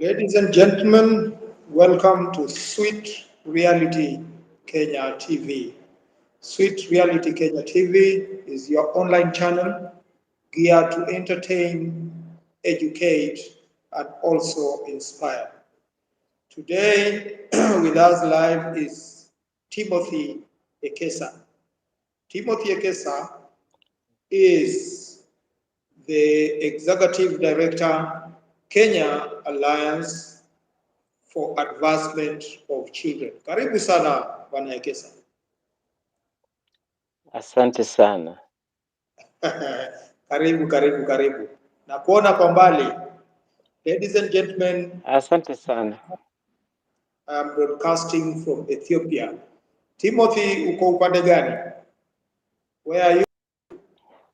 Ladies and gentlemen, welcome to Sweet Reality Kenya TV. Sweet Reality Kenya TV is your online channel geared to entertain, educate, and also inspire. Today, with us live is Timothy Ekesa. Timothy Ekesa is the Executive Director, Kenya Alliance for Advancement of Children. Karibu sana Bwana Ekesa. Asante sana. Karibu. Na kuona kwa mbali. Ladies and gentlemen, Asante sana. I'm broadcasting from Ethiopia. Timothy, uko upande gani? Where are you?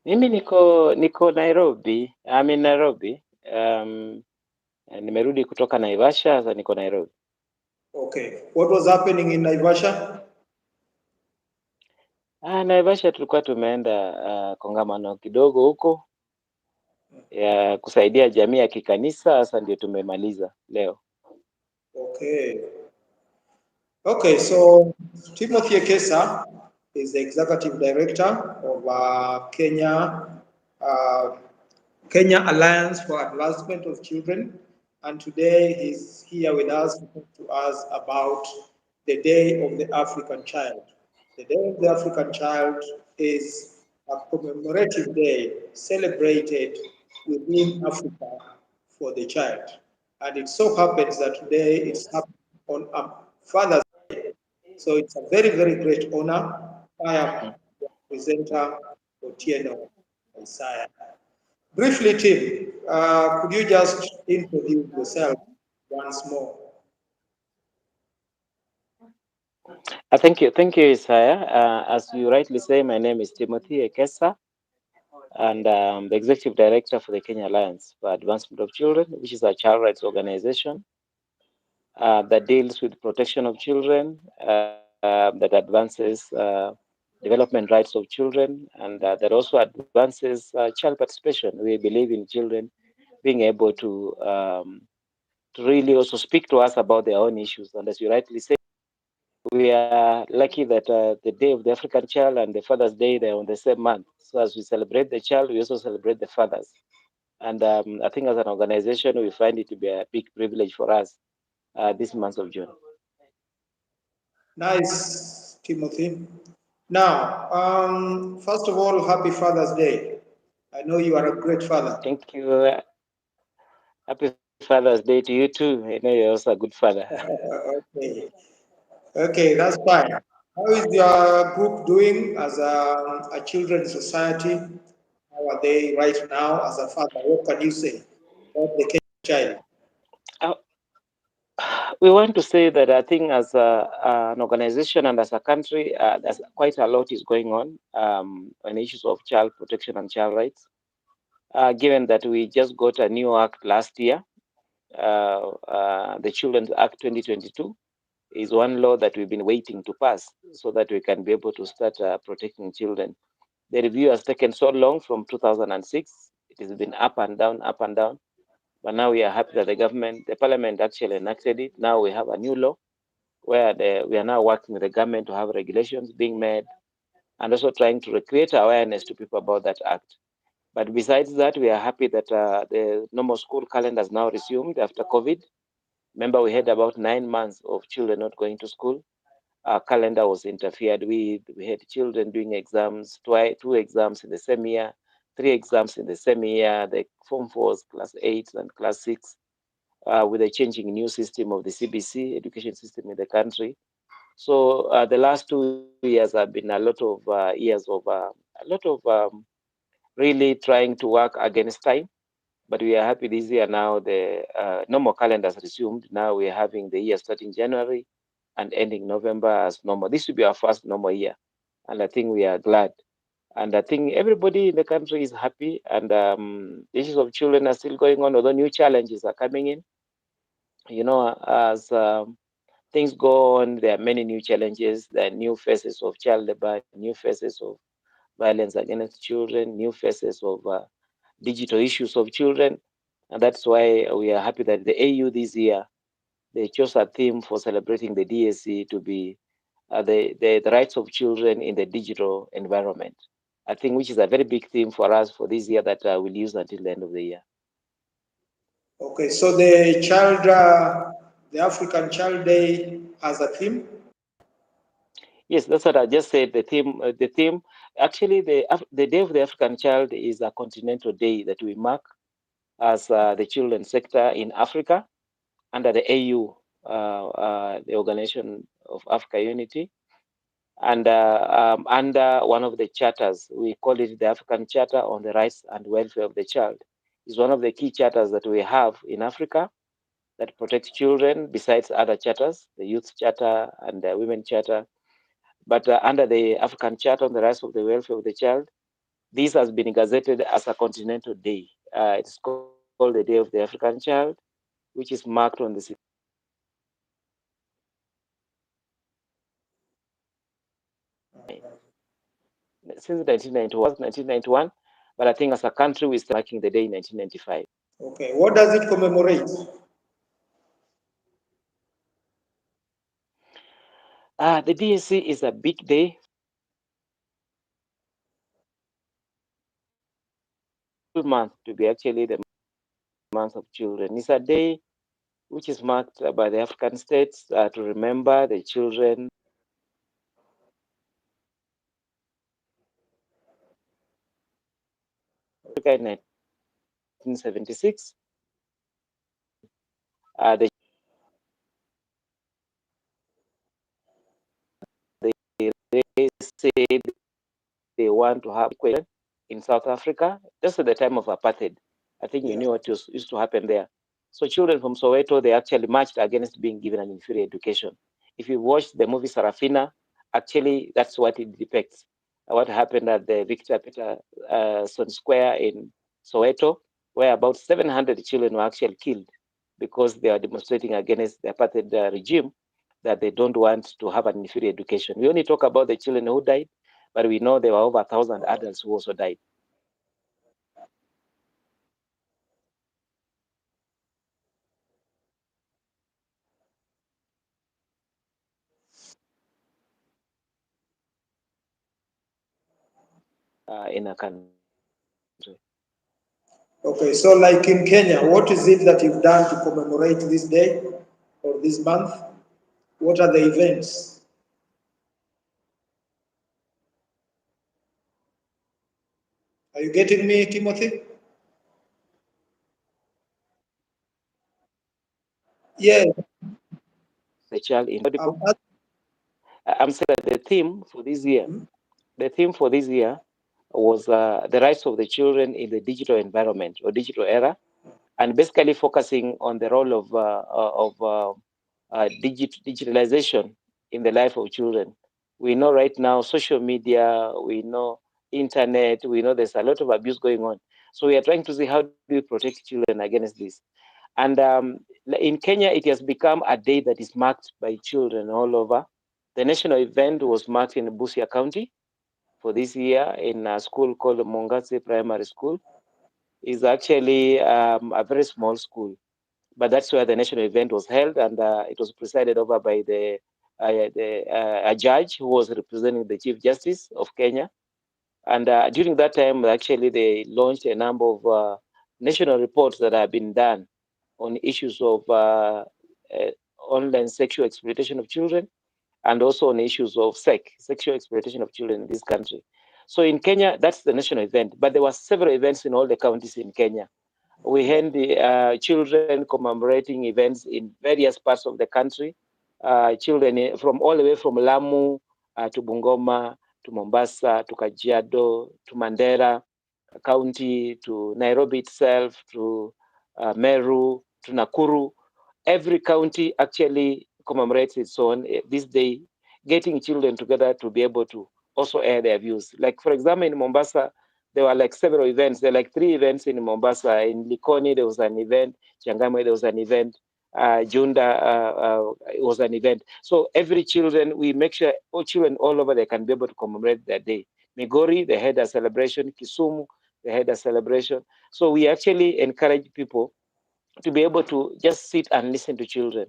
Mimi niko Nairobi. I'm in Nairobi. Nimerudi kutoka Naivasha, sasa niko Nairobi. Okay. What was happening in Naivasha? Naivasha tulikuwa tumeenda kongamano kidogo huko ya kusaidia jamii ya kikanisa, sasa ndio tumemaliza leo. Okay, so Timothy Ekesa is the executive director of Kenya Alliance for Advancement of Children, and today he's here with us to talk to us about the Day of the African Child. The Day of the African Child is a commemorative day celebrated within Africa for the child. And it so happens that today it's happening on Father's Day. So it's a very, very great honor. I am the presenter, Otieno Isayah. Briefly, Tim, could you just introduce yourself once more? Thank you, Isaiah. As you rightly say, my name is Timothy Ekesa, and I'm the executive director for the Kenya Alliance for Advancement of Children, which is a child rights organization that deals with protection of children, that advances development rights of children, and that also advances child participation. We believe in children being able to really also speak to us about their own issues. And as you rightly say, we are lucky that the Day of the African Child and the Father's Day, they're on the same month. So as we celebrate the child, we also celebrate the fathers. And I think as an organization, we find it to be a big privilege for us this month of June. Nice, Timothy. Now, first of all, happy Father's Day. I know you are a great father. Thank you. Happy Father's Day to you too. I know you're also a good father. Okay, that's fine. How is your group doing as a children's society? How are they right now as a father? What can you say about the child? We want to say that I think as an organization and as a country, there's quite a lot is going on issues of child protection and child rights. Given that we just got a new act last year, the Children's Act 2022 is one law that we've been waiting to pass so that we can be able to start protecting children. The review has taken so long from 2006. It has been up and down. But now we are happy that the parliament actually enacted it. Now we have a new law where we are now working with the government to have regulations being made and also trying to create awareness to people about that act. But besides that, we are happy that the normal school calendar is now resumed after COVID. Remember, we had about 9 months of children not going to school. Our calendar was interfered with. We had children doing exams, 2 exams in the same year, 3 exams in the same year, the Form 4s, Class 8s and Class 6, with the changing new system of the CBC education system in the country. So the last 2 years have been a lot of really trying to work against time. But we are happy this year now the normal calendar has resumed. Now we are having the year starting January and ending November as normal. This will be our first normal year. And I think we are glad. And I think everybody in the country is happy. And the issues of children are still going on, although new challenges are coming in. You know, as things go on, there are many new challenges. There are new faces of child labor, new faces of violence against children, new faces of digital issues of children. And that's why we are happy that the AU this year, they chose a theme for celebrating the DSC to be the rights of children in the digital environment. I think which is a very big theme for us for this year that we'll use until the end of the year. Okay, so the African Child Day has a theme. Yes, that's what I just said. The theme. Actually, the Day of the African Child is a continental day that we mark as the children's sector in Africa under the AU, the Organization of Africa Unity, and under one of the charters. We call it the African Charter on the Rights and Welfare of the Child. It's one of the key charters that we have in Africa that protects children, besides other charters, the Youth Charter and the Women Charter. But under the African Charter on the Rights of the Welfare of the Child, this has been gazetted as a continental day. It's called the Day of the African Child, which is marked on the 1999. Since 1991, but I think as a country we started marking the day in 1995. Okay, what does it commemorate? The DSC is a big day for children. Full month to be actually the month of children. It's a day which is marked by the African states to remember the children Africa in 1976. The they say they want to have equation in South Africa, just at the time of apartheid. I think you Yeah. knew what used to happen there. So children from Soweto, they actually marched against being given an inferior education. If you watch the movie Sarafina, actually that's what it depicts. What happened at the Victor Peterson Square in Soweto, where about 700 children were actually killed because they are demonstrating against the apartheid regime that they don't want to have an inferior education. We only talk about the children who died, but we know there were over 1,000 adults who also died. In a country. Okay, so like in Kenya, what is it that you've done to commemorate this day or this month? What are the events? Are you getting me, Timothy? Yes. The child in I'm audible. I'm saying that the theme for this year was the rights of the children in the digital environment or digital era, and basically focusing on the role of digitalization in the life of children. We know right now social media, we know internet, we know there's a lot of abuse going on. So we are trying to see how do we protect children against this. And in Kenya, it has become a day that is marked by children all over. The national event was marked in Busia County for this year in a school called Mongatsi Primary School. It's actually a very small school, but that's where the national event was held, and it was presided over by a judge who was representing the Chief Justice of Kenya. And during that time, actually, they launched a number of national reports that have been done on issues of uh, online sexual exploitation of children and also on issues of sexual exploitation of children in this country. So in Kenya, that's the national event, but there were several events in all the counties in Kenya. We had the children commemorating events in various parts of the country. Children from all the way from Lamu to Bungoma to Mombasa to Kajiado to Mandera County to Nairobi itself to Meru to Nakuru. Every county actually commemorates its own this day, getting children together to be able to also air their views. Like, for example, in Mombasa, there were like several events. There were like 3 events in Mombasa. In Likoni, there was an event. Changamwe, there was an event. Junda was an event. So every children, we make sure all children all over they can be able to commemorate that day. Migori, they had a celebration. Kisumu, they had a celebration. So we actually encourage people to be able to just sit and listen to children.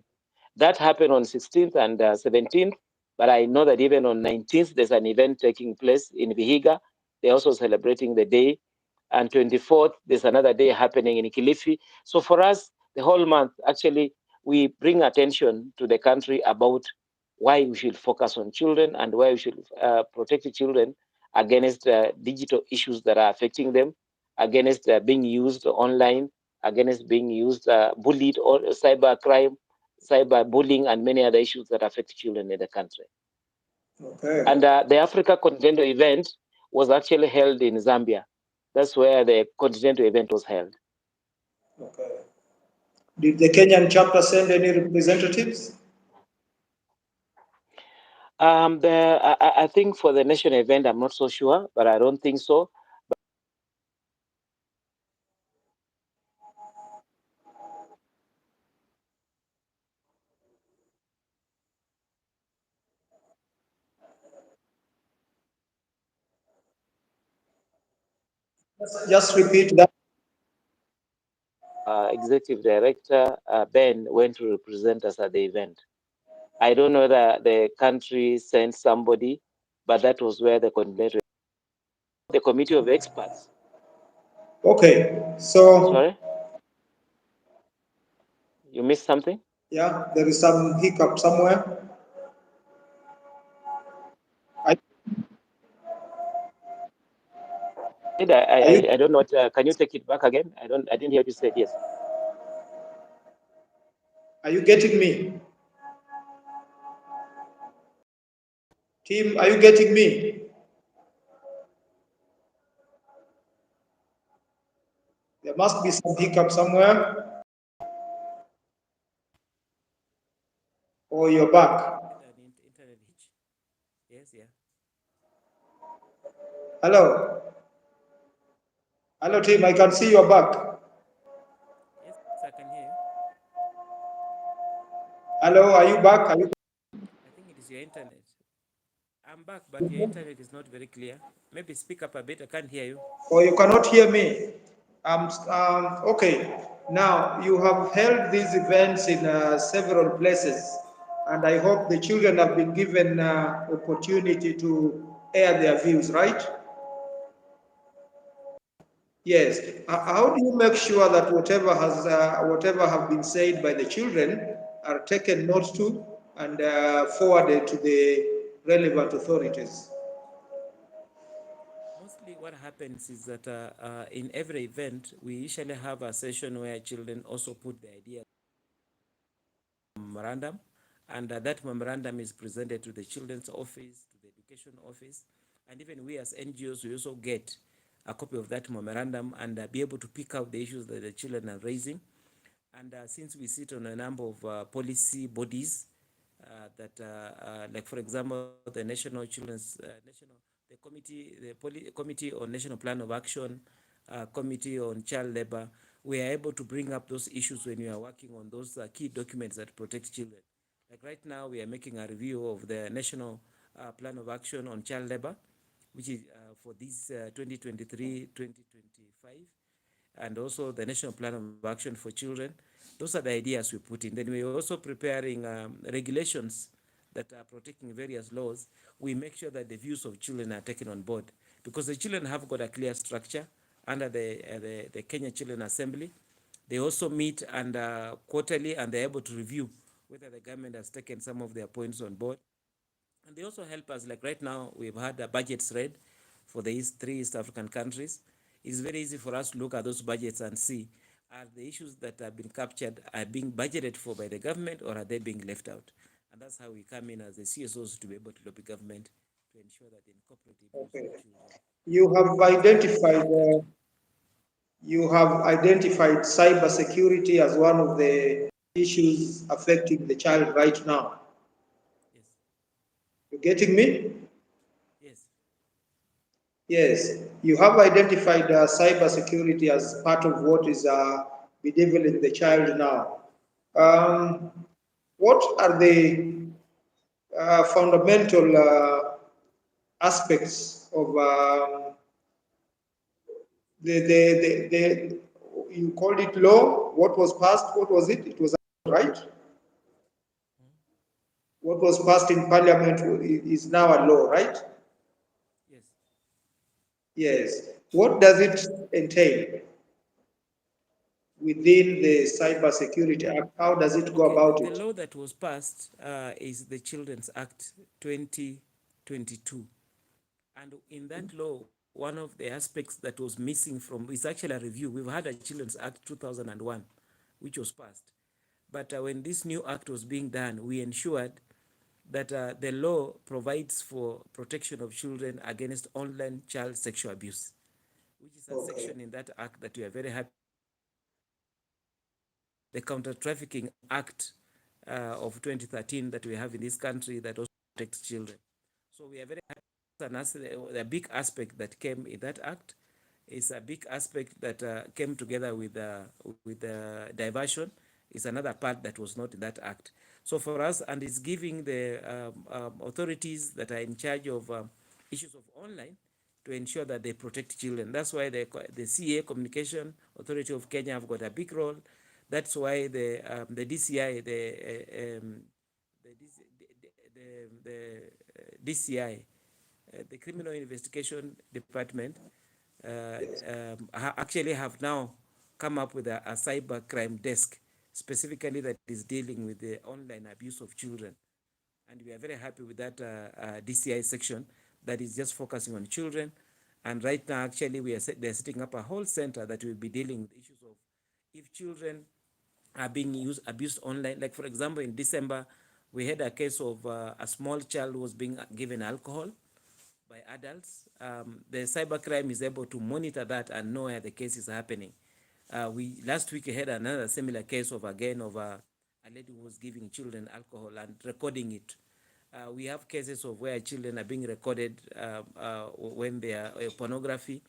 That happened on 16th and 17th, but I know that even on 19th, there's an event taking place in Vihiga. They're also celebrating the day. And 24th, there's another day happening in Kilifi. So for us, the whole month, actually, we bring attention to the country about why we should focus on children and why we should protect the children against digital issues that are affecting them, against being used online, against being used, bullied, or cyber crime, cyber bullying, and many other issues that affect children in the country. Okay. And the Africa Continental event was actually held in Zambia. That's where the Continental event was held. Okay. Did the Kenyan chapter send any representatives? I think for the national event, I'm not so sure, but I don't think so. Just repeat that. Executive director Ben went to represent us at the event. I don't know that the country sent somebody, but that was where the committee of experts. Okay. So, Sorry, you missed something? yeah, there is some hiccup somewhere. Are, are you I don't know what. Can you take it back again? I didn't hear what you said. Yes. are you getting me? Team, are you getting me? There must be some hiccup somewhere, or you're back. Yes, yeah. Hello. Hello, team. I can see you're back. Yes, I can hear you. Hello, are you back? Are you? I think it is your internet. I'm back, but your internet is not very clear. Maybe speak up a bit. I can't hear you. Or you cannot hear me? Okay. Now you have held these events in several places, and I hope the children have been given opportunity to air their views, right? Yes. Yes. How do you make sure that whatever have been said by the children are taken note to and forwarded to the relevant authorities? Mostly what happens is that in every event, we usually have a session where children also put the idea memorandum, and that memorandum is presented to the children's office, to the education office, and even we as NGOs, we also get a copy of that memorandum and be able to pick out the issues that the children are raising. And since we sit on a number of policy bodies like, for example, the National Children's the Committee on National Plan of Action, Committee on Child Labor, we are able to bring up those issues when we are working on those key documents that protect children. Like right now, we are making a review of the National Plan of Action on Child Labor, which is for this 2023-2025, and also the National Plan of Action for Children. Those are the ideas we put in. Then we're also preparing regulations that are protecting various laws. We make sure that the views of children are taken on board, because the children have got a clear structure under the Kenya Children Assembly. They also meet and quarterly, and they're able to review whether the government has taken some of their points on board. And they also help us, like right now, we've had a budgets read for the three East African countries. It's very easy for us to look at those budgets and see, are the issues that have been captured are being budgeted for by the government, or are they being left out? And that's how we come in as the CSOs to be able to lobby government to ensure that they incorporate the views Okay. of children You in have the next development identified of the country. cybersecurity as one of the issues affecting the child right now. Yes. You getting me? Yes. Yes, you have identified cybersecurity as part of what is bedeviling the child now. Um, what are the fundamental aspects of the you called it law. What was passed? What was it? It was right. What was passed in Parliament is now a law, right? Yes. Yes. What does it entail within the Cyber Security Act? How does it go Okay, about the it? law that was passed is the Children's Act 2022. And in that law, one of the aspects that was missing from is actually a review. We've had a Children's Act 2001, which was passed. But when this new act was being done, we ensured that the law provides for protection of children against online child sexual abuse, which is a Okay. section in that act that we are very happy with. The Counter Trafficking Act of 2013 that we have in this country that also protects children. So we are very happy. A big aspect that came in that act is a big aspect that came together with diversion is another part that was not in that act. So for us, and it's giving the authorities that are in charge of issues of online to ensure that they protect children. That's why the CA Communication Authority of Kenya have got a big role. That's why the DCI, DCI, the Criminal Investigation Department, Yes. actually have now come up with a cyber crime desk specifically that is dealing with the online abuse of children. And we are very happy with that DCI section that is just focusing on children. And right now, actually, they're setting up a whole center that will be dealing with issues of if children are being abused online. Like for example, in December, we had a case of a small child who was being given alcohol by adults. The cybercrime is able to monitor that and know where the case is happening. We last week had another similar case of again of a lady who was giving children alcohol and recording it. We have cases of where children are being recorded when they are pornography,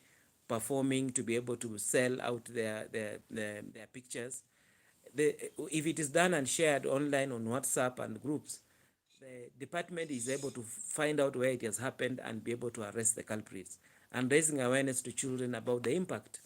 performing to be able to sell out their pictures. If it is done and shared online on WhatsApp and groups, the department is able to find out where it has happened and be able to arrest the culprits and raising awareness to children about the impact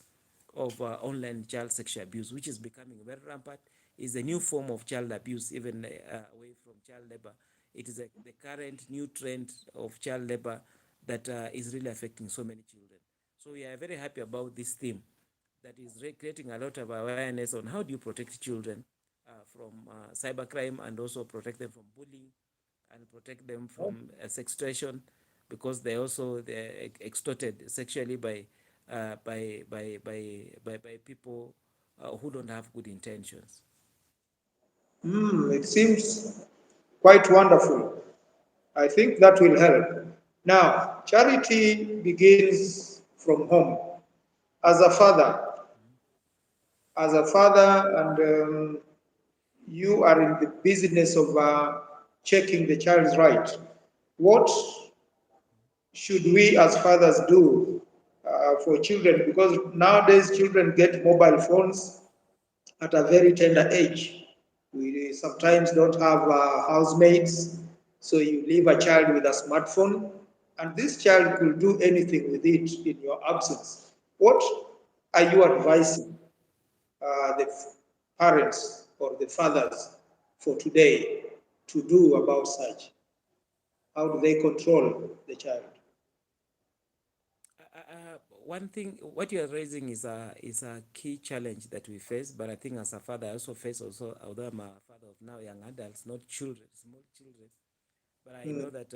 of online child sexual abuse, which is becoming very rampant, is a new form of child abuse, even away from child labor. It is the current new trend of child labor that is really affecting so many children. So we are very happy about this theme that is creating a lot of awareness on how do you protect children from cybercrime and also protect them from bullying and protect them from sextortion because they're extorted sexually by people who don't have good intentions. It seems quite wonderful. I think that will help. Now, charity begins from home. As a father, and you are in the business of checking the child's right. What should we as fathers do for children? Because nowadays children get mobile phones at a very tender age. We sometimes don't have housemates, so you leave a child with a smartphone, and this child could do anything with it in your absence. What are you advising the parents or the fathers for today to do about such? How do they control the child? One thing, what you are raising is a key challenge that we face. But I think as a father, I also face also, although I'm a father of now young adults, not children, small children. But I Mm. know that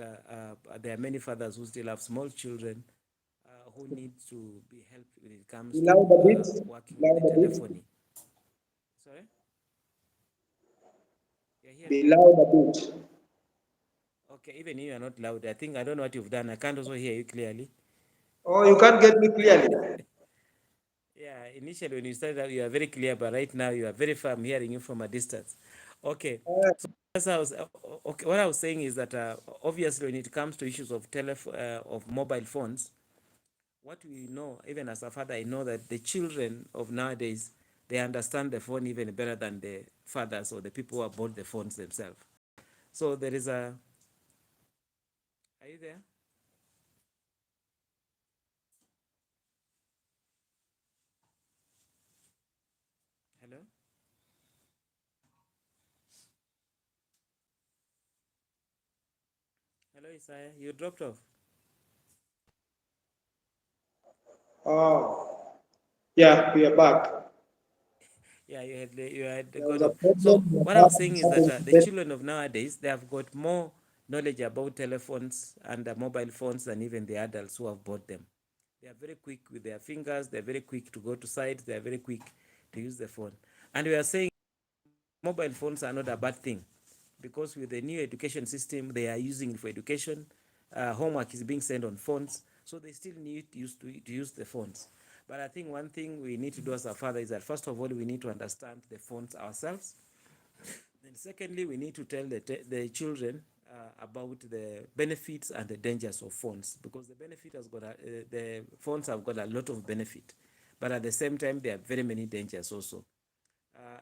there are many fathers who still have small children who need to be helped when it Be comes to loud a bit. working Be with loud the a bit. telephony. Sorry, you're hearing Be me? loud a bit. Okay, even you are not loud. I think I don't know what you've done. I can't also hear you clearly. Oh, you can't get me clearly. Yeah, initially when you started out, you are very clear, but right now you are very far. I'm hearing you from a distance. Okay, Uh, as I was, okay, what I was saying is that obviously when it comes to issues of of mobile phones, what we know, even as a father, I know that the children of nowadays they understand the phone even better than the fathers or the people who have bought the phones themselves. So there is a. Are you there? Hello, Isaiah. You dropped off. Oh, yeah, we are back. Yeah, you had There was got a off. So problem. We what I are was saying is that having the certain children of nowadays, they have got more knowledge about telephones and mobile phones than even the adults who have bought them. They are very quick with their fingers. They're very quick to go to sites. They are very quick to use the phone. And we are saying mobile phones are not a bad thing, because with the new education system, they are using it for education. Homework is being sent on phones, so they still need to use the phones. But I think one thing we need to do as a father is that first of all, we need to understand the phones ourselves. Then secondly, we need to tell the children about the benefits and the dangers of phones, because the phones have got a lot of benefit, but at the same time there are very many dangers also.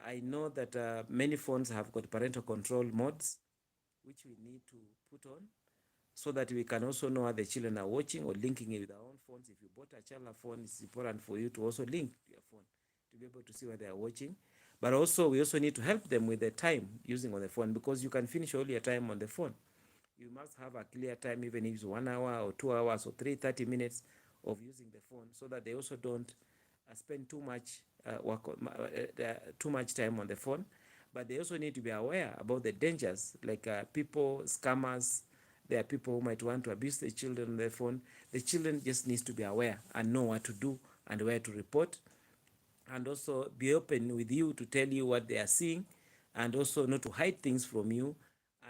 I know that many phones have got parental control modes, which we need to put on, so that we can also know what the children are watching or linking it with our own phones. If you bought a child a phone, it's important for you to also link to your phone to be able to see what they are watching. But also, we also need to help them with the time using on the phone, because you can finish all your time on the phone. You must have a clear time, even if it's 1 hour or 2 hours or 30 minutes of using the phone, so that they also don't spend too much time on the phone. But they also need to be aware about the dangers, like people, scammers. There are people who might want to abuse the children on their phone. The children just needs to be aware and know what to do and where to report, and also be open with you to tell you what they are seeing, and also not to hide things from you,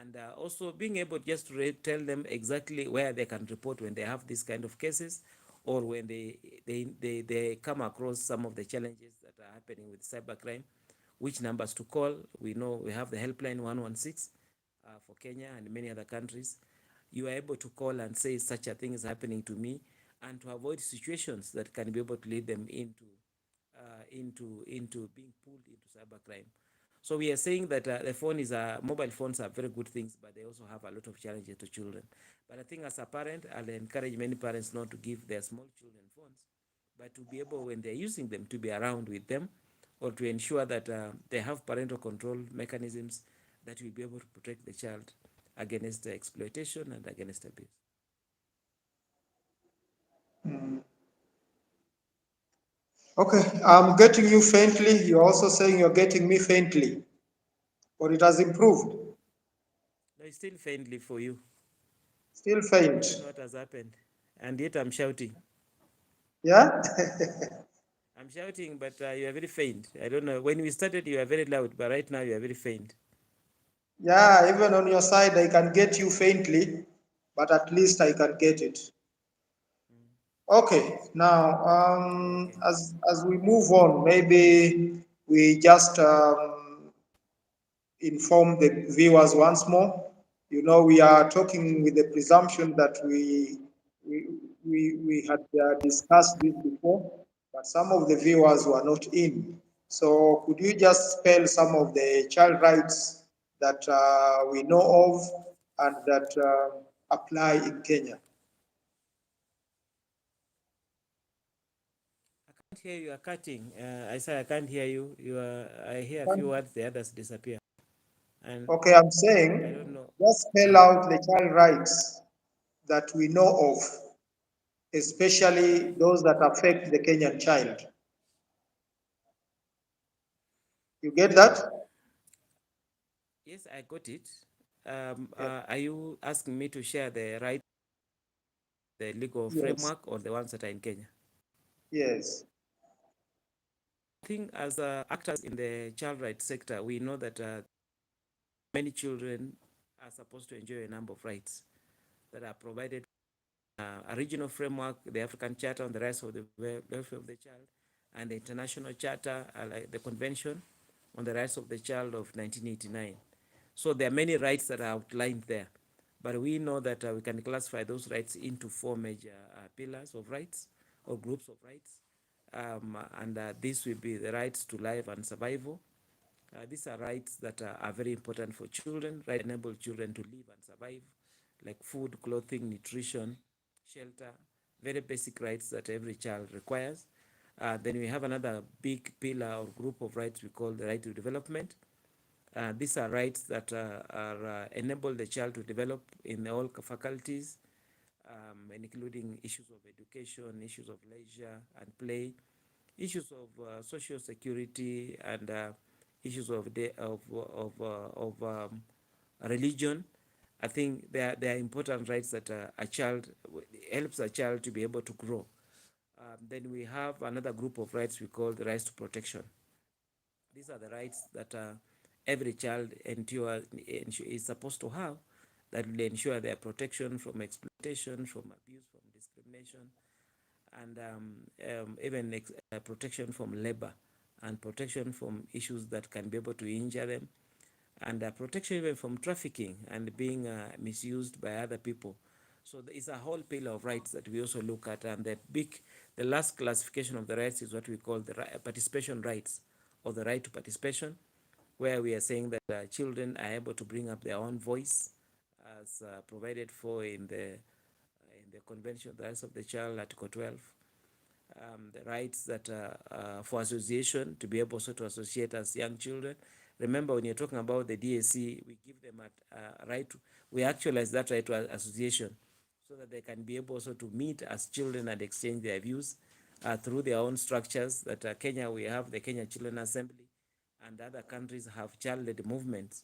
and also being able just to tell them exactly where they can report when they have this kind of cases, or when they come across some of the challenges that are happening with cybercrime, which numbers to call. We know we have the helpline 116 for Kenya and many other countries. You are able to call and say such a thing is happening to me, and to avoid situations that can be able to lead them into being pulled into cybercrime. So we are saying that the phone is mobile phones are very good things, but they also have a lot of challenges to children. But I think as a parent, I'll encourage many parents not to give their small children phones, but to be able, when they're using them, to be around with them, or to ensure that they have parental control mechanisms that will be able to protect the child against exploitation and against abuse. Okay, I'm getting you faintly. You're also saying you're getting me faintly, or it has improved. No, it's still faintly for you. Still I faint. don't know what has happened. And yet I'm shouting. Yeah? I'm shouting, but you are very faint. I don't know. When we started, you are very loud, but right now you are very faint. Yeah, even on your side, I can get you faintly, but at least I can get it. Okay, now Okay. as we move on, maybe we just inform the viewers once more. You know, we are talking with the presumption that we, we had discussed this before, but some of the viewers were not in. So could you just spell some of the child rights that we know of and that apply in Kenya? I can't hear you. Are cutting. I say I can't hear you. You are. I hear a few words. The others disappear. And Okay, I'm I don't saying know. just spell Uh, out the child rights that we know of, especially those that affect the Kenyan child. You get that? yes, I got it. Yeah. Are you asking me to share the right, the legal Yes. framework, or the ones that are in Kenya? Yes. I think as actors in the child rights sector, we know that many children are supposed to enjoy a number of rights that are provided. A regional framework, the African Charter on the Rights of the Welfare of the Child, and the International Charter, like the Convention on the Rights of the Child of 1989. So there are many rights that are outlined there. But we know that we can classify those rights into four major pillars of rights, or groups of rights. And this will be the rights to life and survival. These are rights that are very important for children, right? Enable children to live and survive, like food, clothing, nutrition, shelter, very basic rights that every child requires. Then we have another big pillar or group of rights we call the right to development. These are rights that enable the child to develop in all faculties, including issues of education, issues of leisure and play, issues of social security, and issues of religion. I think they are important rights that a child helps a child to be able to grow. Then we have another group of rights we call the rights to protection. These are the rights that every child is supposed to have, that will ensure their protection from exploitation, from abuse, from discrimination, and even protection from labor, and protection from issues that can be able to injure them, and protection even from trafficking and being misused by other people. So it's a whole pillar of rights that we also look at, and the last classification of the rights is what we call the participation rights, or the right to participation, where we are saying that children are able to bring up their own voice, as provided for in the Convention of the Rights of the Child, Article 12. The rights that for association, to be able also to associate as young children. Remember, when you're talking about the DAC, we give them a right to, we actualize that right to association, so that they can be able also to meet as children and exchange their views through their own structures. That Kenya, we have the Kenya Children Assembly, and other countries have child-led movements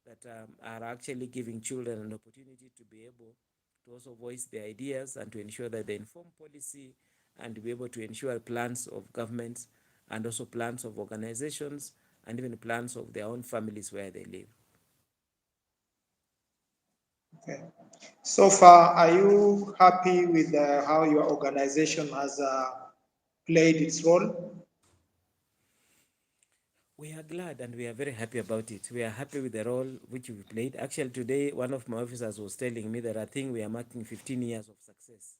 that are actually giving children an opportunity to be able to also voice their ideas and to ensure that they inform policy, and to be able to ensure plans of governments, and also plans of organizations, and even plans of their own families where they live. Okay. So far, are you happy with how your organization has played its role? We are glad and we are very happy about it. We are happy with the role which we've played. Actually, today, one of my officers was telling me that I think we are marking 15 years of success.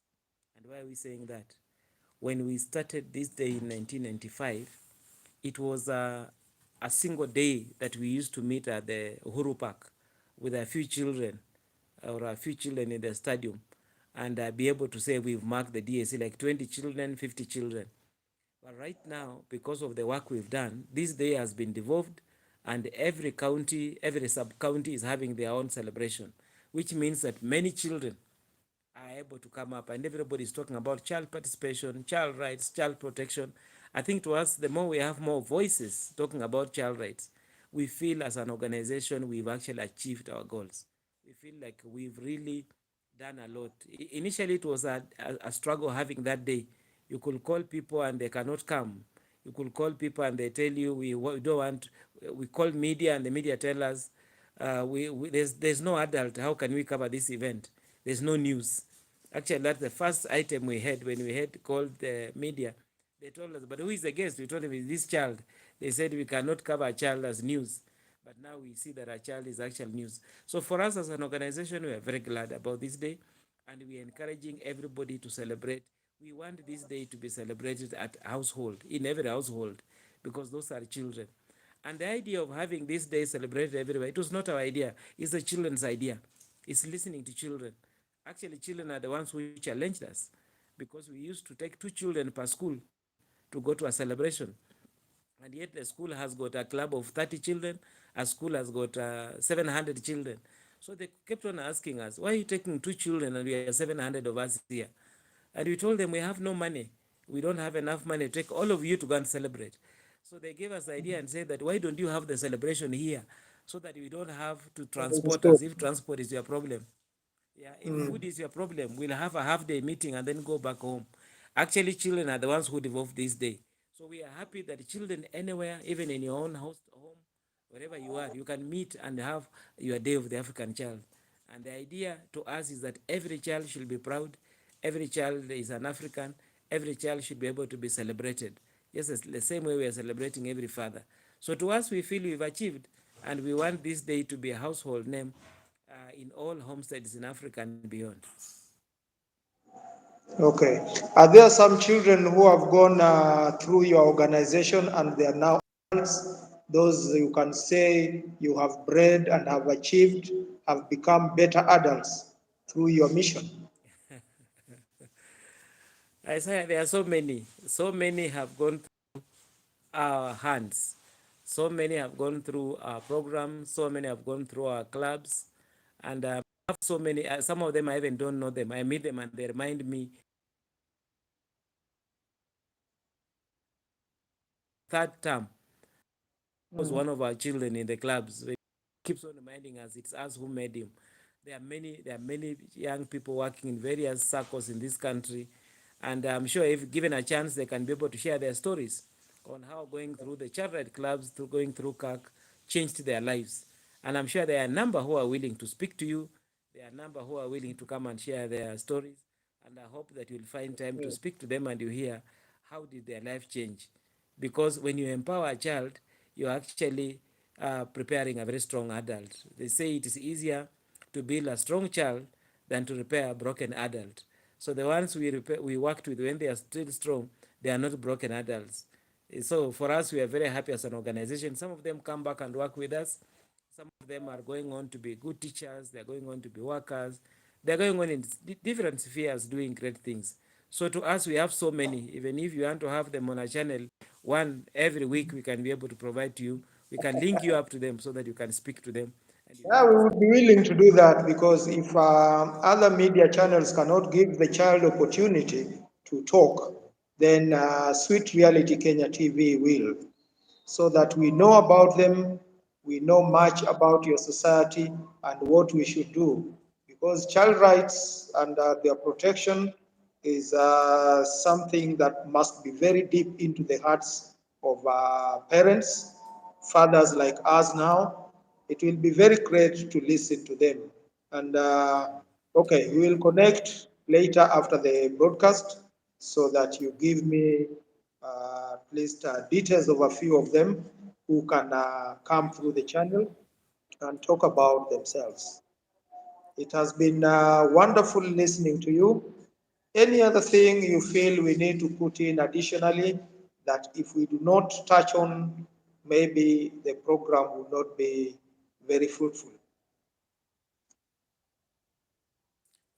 And why are we saying that? When we started this day in 1995, it was a single day that we used to meet at the Uhuru Park with a few children, or a few children in the stadium, and be able to say we've marked the DAC, like 20 children, 50 children. But right now, because of the work we've done, this day has been devolved, and every county, every sub-county is having their own celebration, which means that many children are able to come up, and everybody is talking about child participation, child rights, child protection. I think to us, the more we have more voices talking about child rights, we feel as an organization we've actually achieved our goals. We feel like we've really done a lot. Initially, it was a struggle having that day. You could call people and they cannot come. You could call people and they tell you we don't want. We call media and the media tell us there's no adult. How can we cover this event? There's no news. Actually, that's the first item we had when we had called the media. They told us, but who is the guest? We told them, it's this child. They said we cannot cover a child as news. But now we see that a child is actual news. So for us as an organization, we are very glad about this day, and we are encouraging everybody to celebrate. We want this day to be celebrated at household, in every household, because those are children. And the idea of having this day celebrated everywhere, it was not our idea. It's the children's idea. It's listening to children. Actually, children are the ones who challenged us, because we used to take 2 children per school to go to a celebration. And yet the school has got a club of 30 children, a school has got 700 children. So they kept on asking us, why are you taking 2 children and we are 700 of us here? And we told them we have no money. We don't have enough money to take all of you to go and celebrate. So they gave us the idea and said that, why don't you have the celebration here, so that we don't have to transport, Understood. as if transport is your problem. Yeah, if food Mm. is your problem, we'll have a half day meeting and then go back home. Actually, children are the ones who developed this day. So we are happy that children anywhere, even in your own house, home, wherever you are, you can meet and have your day of the African child. And the idea to us is that every child should be proud, every child is an African, every child should be able to be celebrated. Just as the same way we are celebrating every father. So to us, we feel we've achieved, and we want this day to be a household name in all homesteads in Africa and beyond. Okay. Are there some children who have gone through your organization and they are now adults? Those you can say you have bred and have achieved, have become better adults through your mission? I say there are so many have gone through our hands. So many have gone through our programs, so many have gone through our clubs, and have so many. Some of them I even don't know them. I meet them and they remind me third term was Mm. one of our children in the clubs. It keeps on reminding us it's us who made him. There are many young people working in various circles in this country, and I'm sure if given a chance, they can be able to share their stories on how going through the child right clubs, through going through CAC, changed their lives. And I'm sure there are a number who are willing to speak to you. There are a number who are willing to come and share their stories. And I hope that you'll find time to Yeah. speak to them and you hear how did their life change. Because when you empower a child, you're actually preparing a very strong adult. They say it is easier to build a strong child than to repair a broken adult. So the ones we worked with when they are still strong, they are not broken adults. So for us, we are very happy as an organization. Some of them come back and work with us. Some of them are going on to be good teachers. They're going on to be workers. They're going on in different spheres doing great things. So to us, we have so many. Even if you want to have them on a channel, one every week we can be able to provide to you. We can link you up to them so that you can speak to them and you Yeah, get we to would be willing to do that because if other media channels cannot give the child opportunity to talk, then Sweet Reality Kenya TV will, so that we know about them, we know much about your society and what we should do. Because child rights and their protection is something that must be very deep into the hearts of parents, fathers like us now. It will be very great to listen to them. And okay, we will connect later after the broadcast so that you give me at least details of a few of them who can come through the channel and talk about themselves. It has been wonderful listening to you. Any other thing you feel we need to put in additionally that if we do not touch on, maybe the program will not be very fruitful?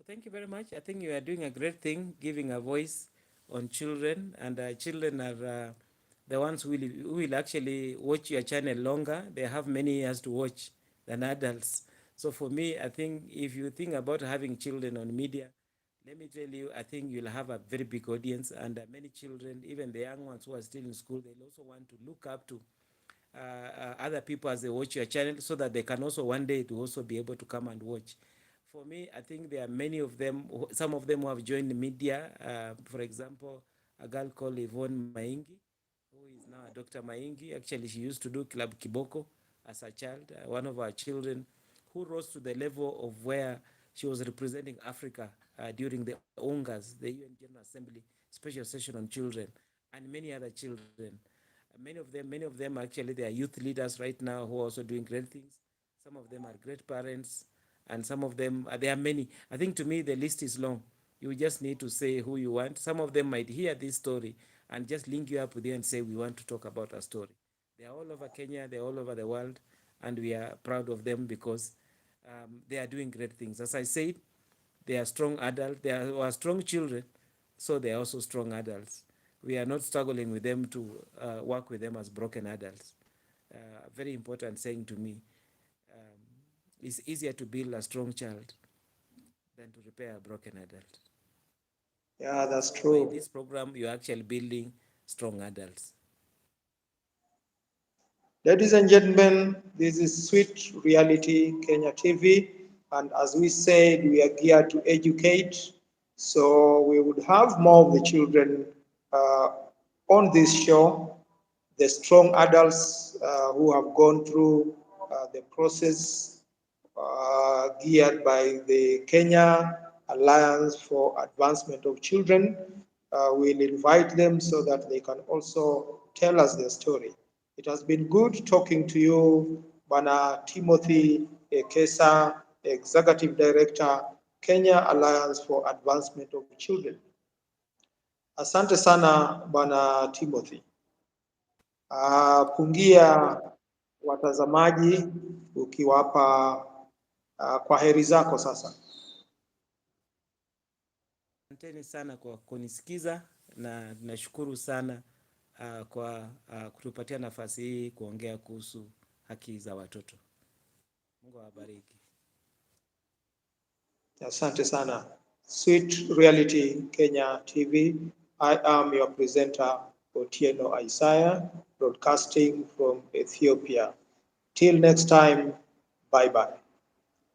Thank you very much. I think you are doing a great thing, giving a voice on children, and children are the ones who will actually watch your channel longer. They have many years to watch than adults. So for me, I think if you think about having children on media, let me tell you, I think you'll have a very big audience, and many children, even the young ones who are still in school, they'll also want to look up to other people as they watch your channel so that they can also one day to also be able to come and watch. For me, I think there are many of them, some of them who have joined the media. For example, a girl called Yvonne Maingi, who is now a Dr. Maingi. Actually, she used to do Club Kiboko as a child, one of our children who rose to the level of where she was representing Africa during the UNGAS, the UN General Assembly Special Session on Children, and many other children. Many of them actually, they are youth leaders right now who are also doing great things. Some of them are great parents, and some of them, there are many. I think to me, the list is long. You just need to say who you want. Some of them might hear this story and just link you up with you and say, we want to talk about a story. They are all over Kenya, they're all over the world, and we are proud of them because they are doing great things. As I said, they are strong adults, they are strong children, so they are also strong adults. We are not struggling with them to work with them as broken adults. Very important saying to me. Um, it's easier to build a strong child than to repair a broken adult. Yeah, that's So by true. this program, you're actually building strong adults. Ladies and gentlemen, this is Sweet Reality Kenya TV, and as we said, we are geared to educate. So we would have more of the children uh, on this show, the strong adults who have gone through the process geared by the Kenya Alliance for Advancement of Children. We'll invite them so that they can also tell us their story. It has been good talking to you, Bana Timothy Ekesa, Executive Director, Kenya Alliance for Advancement of Children. Asante sana Bwana Timothy. Pungia watazamaji ukiwapa kwa heri zako sasa. Asanteni sana kwa kunisikiza na nashukuru sana kwa kutupatia nafasi hii kuongea kuhusu haki za watoto. Mungu awabariki. Asante sana. Sweet Reality Kenya TV. I am your presenter, Otieno Isayah, broadcasting from Ethiopia. Till next time, bye bye.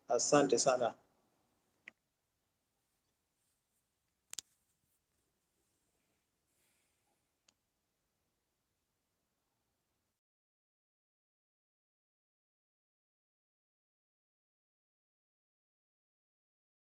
Asante sana.